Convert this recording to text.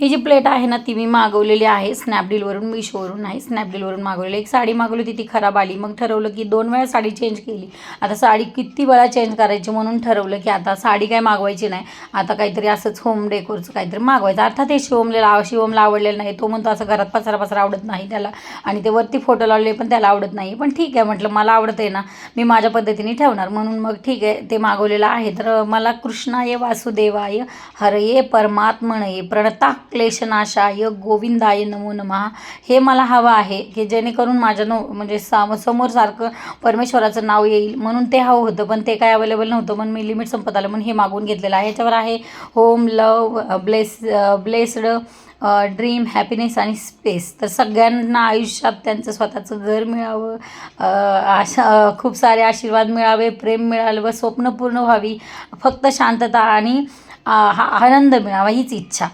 ही जी plate आहे ना ती मी मागवलेली आहे स्नॅपडीलवरून, मिशोवरून नाही, स्नॅपडीलवरून मागवलेली. एक साडी मागवली होती ती खराब आली. मग ठरवलं की 2 वेळा साडी चेंज केली. आता साडी किती वेळा चेंज करायची, म्हणून ठरवलं की आता साडी काय मागवायची नाही, आता काहीतरी असंच होम डेकोरचं काहीतरी मागवायचं. अर्थात हे शिवमला आवडलेलं नाही. तो म्हणतो असं घरात पसारा पसारा आवडत नाही त्याला, आणि ते वरती फोटो लावले पण त्याला आवडत नाही. पण ठीक आहे म्हटलं, मला आवडतं आहे ना, मी माझ्या पद्धतीने ठेवणार. म्हणून मग ठीक आहे ते मागवलेलं आहे. तर मला कृष्णाय वासुदेवाय हरये परमात्मने प्रणता क्लेशनाशाय गोविंदाय नमो नमः हे मला हवं आहे, की जेणेकरून माझ्या म्हणजे समोर सारखं परमेश्वराचं नाव येईल, म्हणून ते हवं होतं. पण ते काय अवेलेबल नव्हतं, म्हणून मी लिमिट संपत आलं म्हणून हे मागवून घेतलेलं आहे. ह्याच्यावर आहे होम, लव, ब्लेस्ड, ड्रीम, हॅपीनेस आणि स्पेस. तर सगळ्यांना आयुष्यात त्यांचं स्वतःचं घर मिळावं, खूप सारे आशीर्वाद मिळावे, प्रेम मिळावं, स्वप्न पूर्ण व्हावी, फक्त शांतता आणि आनंद मिळावा हीच इच्छा.